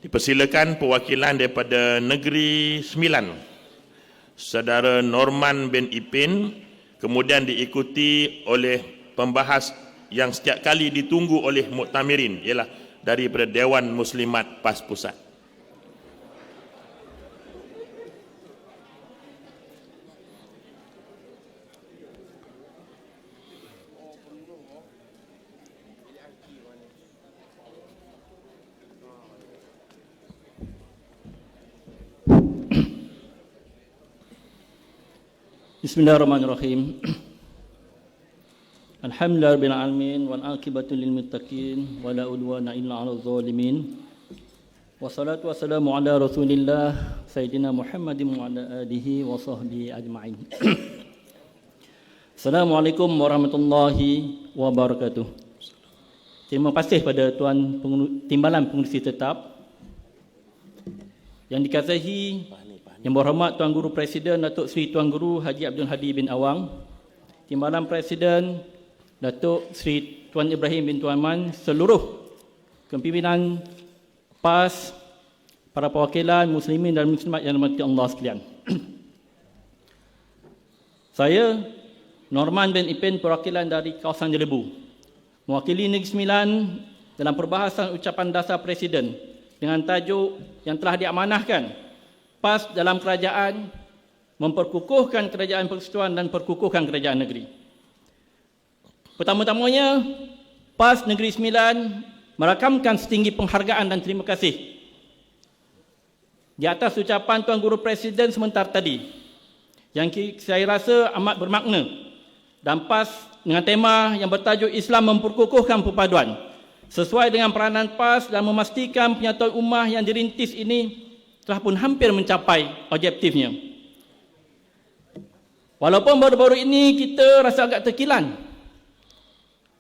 Dipersilakan perwakilan daripada Negeri Sembilan, Saudara Norman bin Ipin, kemudian diikuti oleh pembahas yang setiap kali ditunggu oleh muktamirin, ialah daripada Dewan Muslimat PAS Pusat. Bismillahirrahmanirrahim. Alhamdulillahirabbil alamin wal aqibatu lil muttaqin wala udwana illa 'alal zalimin. Wassalatu wassalamu ala Rasulillah Sayyidina Muhammadin wa ala alihi wa sahbihi ajma'in. Assalamualaikum warahmatullahi wabarakatuh. Terima kasih pada Tuan Timbalan Pengerusi Tetap yang dikasihi Yang Berhormat Tuan Guru Presiden Datuk Seri Tuan Guru Haji Abdul Hadi bin Awang, Timbalan Presiden Datuk Seri Tuan Ibrahim bin Tuan Man, seluruh kepimpinan PAS, para perwakilan muslimin dan muslimat yang dirahmati Allah sekalian. Saya Norman bin Ipin, perwakilan dari kawasan Jelebu, mewakili Negeri Sembilan dalam perbahasan ucapan dasar Presiden dengan tajuk yang telah diamanahkan PAS dalam kerajaan, memperkukuhkan kerajaan persekutuan dan perkukuhkan kerajaan negeri. Pertama-tamanya, PAS Negeri Sembilan merakamkan setinggi penghargaan dan terima kasih di atas ucapan Tuan Guru Presiden sebentar tadi, yang saya rasa amat bermakna, dan PAS dengan tema yang bertajuk Islam memperkukuhkan perpaduan, sesuai dengan peranan PAS dan memastikan penyatuan ummah yang dirintis ini telah pun hampir mencapai objektifnya. Walaupun baru-baru ini kita rasa agak terkilan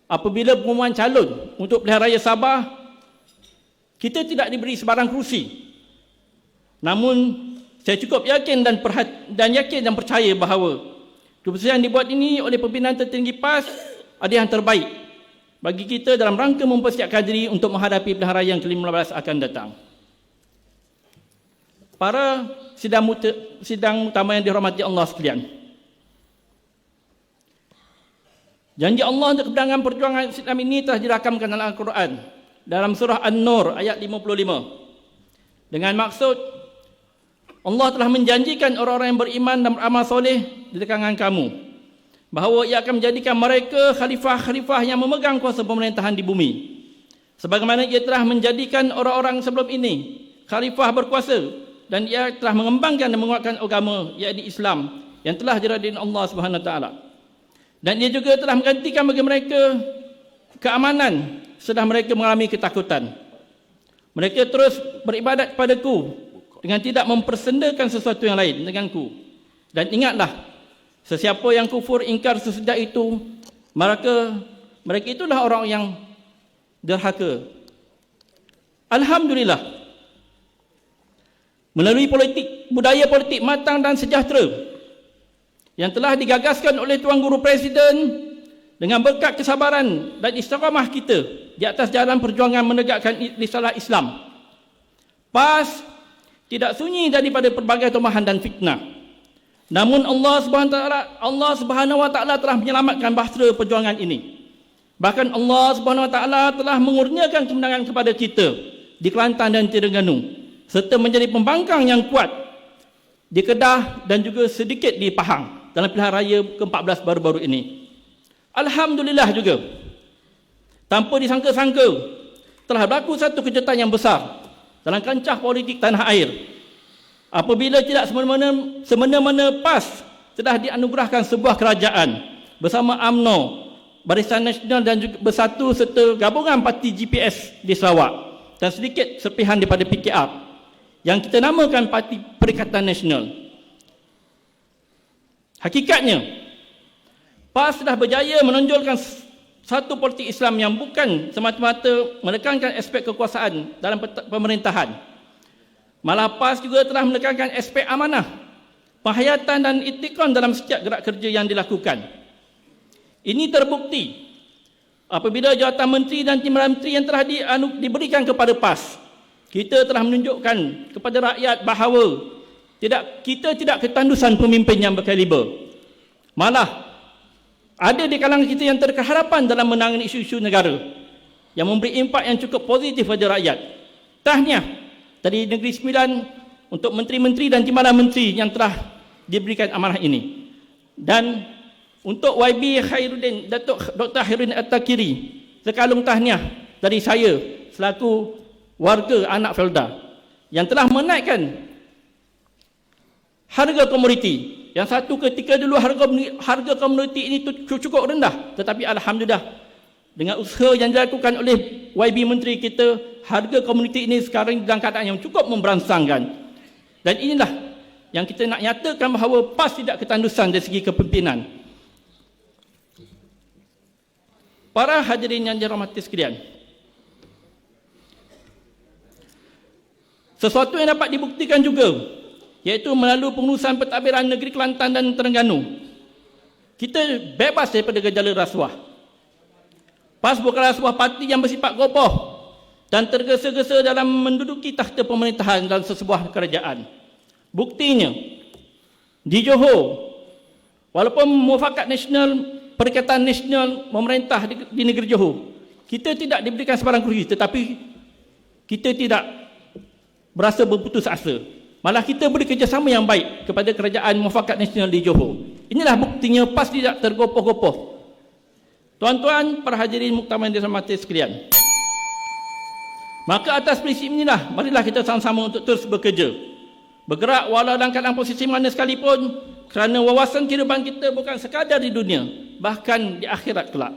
apabila pengumuman calon untuk pilihan raya Sabah, kita tidak diberi sebarang kerusi. Namun saya cukup yakin dan percaya bahawa keputusan yang dibuat ini oleh pimpinan tertinggi PAS ada yang terbaik bagi kita dalam rangka mempersiapkan diri untuk menghadapi pilihan raya yang ke-15 akan datang. Para sidang utama yang dirahmati Allah sekalian, janji Allah untuk kemenangan perjuangan Islam ini telah dirakamkan dalam Al-Quran dalam surah An-Nur ayat 55, dengan maksud Allah telah menjanjikan orang-orang yang beriman dan beramal soleh di kalangan kamu bahawa Ia akan menjadikan mereka khalifah-khalifah yang memegang kuasa pemerintahan di bumi, sebagaimana Ia telah menjadikan orang-orang sebelum ini khalifah berkuasa, dan Ia telah mengembangkan dan menguatkan agama, iaitu Islam, yang telah diridai Allah Subhanahu Wa Taala. Dan Ia juga telah menggantikan bagi mereka keamanan setelah mereka mengalami ketakutan. Mereka terus beribadat kepadaku dengan tidak mempersendakan sesuatu yang lain denganku. Dan ingatlah, sesiapa yang kufur ingkar sesudah itu, mereka itulah orang yang derhaka. Alhamdulillah, melalui budaya politik matang dan sejahtera yang telah digagaskan oleh Tuan Guru Presiden dengan berkat kesabaran dan istiqamah kita di atas jalan perjuangan menegakkan risalah Islam, PAS tidak sunyi daripada pelbagai tomahan dan fitnah. Namun Allah Subhanahu Wa Taala telah menyelamatkan bahtera perjuangan ini. Bahkan Allah Subhanahu Wa Taala telah mengurniakan kemenangan kepada kita di Kelantan dan Terengganu, serta menjadi pembangkang yang kuat di Kedah dan juga sedikit di Pahang dalam pilihan raya ke-14 baru-baru ini. Alhamdulillah juga, tanpa disangka-sangka, telah berlaku satu kejutan yang besar dalam kancah politik tanah air apabila tidak semena-mena PAS telah dianugerahkan sebuah kerajaan bersama UMNO, Barisan Nasional dan juga Bersatu serta gabungan parti GPS di Sarawak, dan sedikit serpihan daripada PKR yang kita namakan Parti Perikatan Nasional. Hakikatnya, PAS telah berjaya menonjolkan satu politik Islam yang bukan semata-mata menekankan aspek kekuasaan dalam pemerintahan. Malah PAS juga telah menekankan aspek amanah, penghayatan dan itikad dalam setiap gerak kerja yang dilakukan. Ini terbukti apabila jawatan menteri dan timbalan menteri yang telah diberikan kepada PAS kita telah menunjukkan kepada rakyat bahawa kita tidak ketandusan pemimpin yang berkaliber. Malah, ada di kalangan kita yang terkeharapan dalam menangani isu-isu negara yang memberi impak yang cukup positif pada rakyat. Tahniah dari Negeri Sembilan untuk menteri-menteri dan timbalan menteri yang telah diberikan amanah ini. Dan untuk YB Khairuddin, Datuk Dr. Khairuddin At-Takiri, sekalung tahniah dari saya selaku warga anak Felda yang telah menaikkan harga komoditi. Yang satu ketika dulu harga komoditi ini cukup rendah, tetapi alhamdulillah dengan usaha yang dilakukan oleh YB Menteri kita, harga komoditi ini sekarang dalam keadaan yang cukup memberangsangkan. Dan inilah yang kita nak nyatakan bahawa PAS tidak ketandusan dari segi kepimpinan. Para hadirin yang dirahmati sekalian, sesuatu yang dapat dibuktikan juga, iaitu melalui pengurusan pentadbiran negeri Kelantan dan Terengganu, kita bebas daripada gejala rasuah. PAS bukanlah sebuah parti yang bersifat gopoh dan tergesa-gesa dalam menduduki takhta pemerintahan dalam sesebuah kerajaan. Buktinya, di Johor, walaupun mufakat nasional, Perikatan Nasional memerintah di negeri Johor, kita tidak diberikan sebarang kerusi, tetapi kita tidak berasa berputus asa. Malah kita beri kerjasama yang baik kepada kerajaan mufakat nasional di Johor. Inilah buktinya PAS tidak tergopoh-gopoh. Tuan-tuan, para hadirin muktamar yang dirahmati sekalian, maka atas prinsip inilah, marilah kita sama-sama untuk terus bekerja, bergerak walau dalam keadaan posisi mana sekalipun, kerana wawasan kehidupan kita bukan sekadar di dunia, bahkan di akhirat kelak.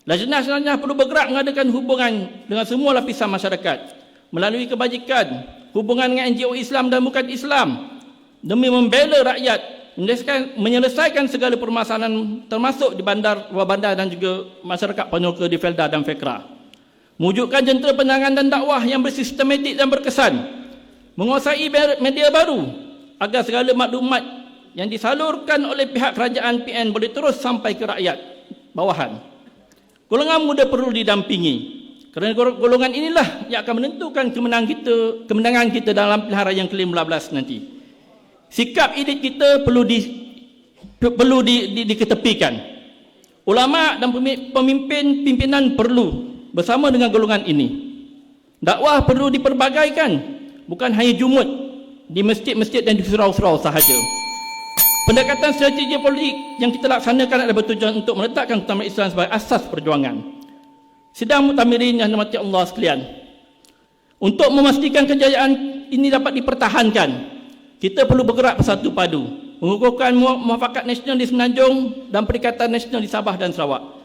Lajnah perlu bergerak mengadakan hubungan dengan semua lapisan masyarakat melalui kebajikan, hubungan dengan NGO Islam dan bukan Islam, demi membela rakyat, menyelesaikan segala permasalahan termasuk di bandar, luar bandar dan juga masyarakat penyokong di Felda dan Fekra. Mewujudkan jentera penerangan dan dakwah yang bersistematik dan berkesan, menguasai media baru agar segala maklumat yang disalurkan oleh pihak kerajaan PN boleh terus sampai ke rakyat bawahan. Golongan muda perlu didampingi, kerana golongan inilah yang akan menentukan kemenangan kita dalam pilihan raya yang ke-15 nanti. Sikap elit kita perlu diketepikan. Ulama dan pimpinan perlu bersama dengan golongan ini. Dakwah perlu diperbagaikan, bukan hanya jumut di masjid-masjid dan di surau-surau sahaja. Pendekatan strategi politik yang kita laksanakan adalah bertujuan untuk meletakkan keutamaan Islam sebagai asas perjuangan. Sidang muktamirin yang dirahmati Allah sekalian, untuk memastikan kejayaan ini dapat dipertahankan, kita perlu bergerak bersatu padu, mengukuhkan muafakat nasional di Semenanjung dan Perikatan Nasional di Sabah dan Sarawak.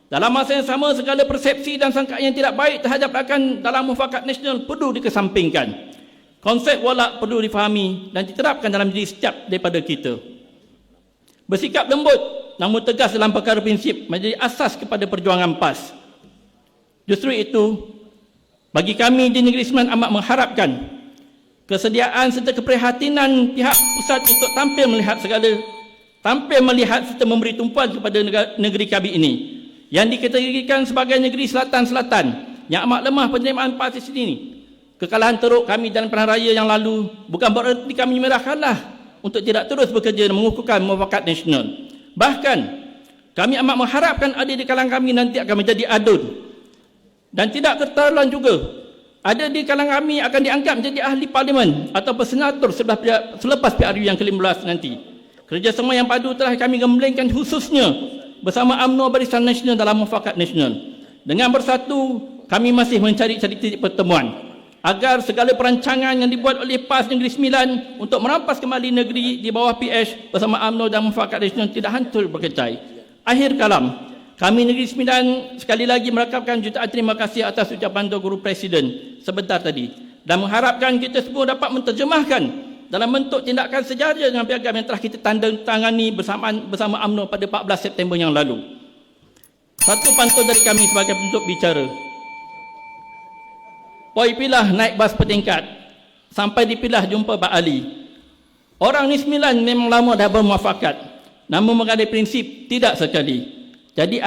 Dalam masa yang sama, segala persepsi dan sangkaan yang tidak baik terhadap rakan dalam muafakat nasional perlu dikesampingkan. Konsep walak perlu difahami dan diterapkan dalam diri setiap daripada kita. Bersikap lembut namun tegas dalam perkara prinsip menjadi asas kepada perjuangan PAS. Justru itu, bagi kami di Negeri Sembilan amat mengharapkan kesediaan serta keprihatinan pihak pusat untuk tampil melihat serta memberi tumpuan kepada negeri kami ini yang dikategorikan sebagai negeri selatan-selatan yang amat lemah penerimaan PAS di sini. Kekalahan teruk kami dalam pilihan raya yang lalu bukan bererti kami menyerahkanlah untuk tidak terus bekerja dan mengukuhkan muafakat nasional. Bahkan, kami amat mengharapkan ada di kalangan kami nanti akan menjadi adun. Dan tidak tertaruhan juga, ada di kalangan kami akan dianggap menjadi ahli parlimen atau senator selepas PRU yang ke-15 nanti. Kerjasama yang padu telah kami gemblengkan khususnya bersama UMNO Barisan Nasional dalam muafakat nasional. Dengan bersatu, kami masih mencari titik pertemuan agar segala perancangan yang dibuat oleh PAS Negeri Sembilan untuk merampas kembali negeri di bawah PH bersama UMNO dan muafakat nasional tidak hancur berkecai. Akhir kalam, kami Negeri Sembilan sekali lagi merakapkan jutaan terima kasih atas ucapan Tuan Guru Presiden sebentar tadi dan mengharapkan kita semua dapat menterjemahkan dalam bentuk tindakan sejajar dengan piagam yang telah kita tangani bersama UMNO pada 14 September yang lalu. Satu pantun dari kami sebagai bentuk bicara. Poi pilah naik bas bertingkat, sampai dipilah jumpa Pak Ali. Orang ni Sembilan memang lama dah bermuafakat, namun mengenai prinsip tidak sekali. Jadi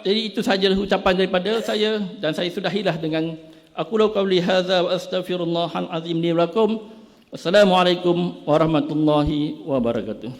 jadi itu sahaja ucapan daripada saya dan saya sudahilah dengan Aqulu qawli hadza wa astaghfirullahal azim li wa lakum. Wassalamualaikum warahmatullahi wabarakatuh.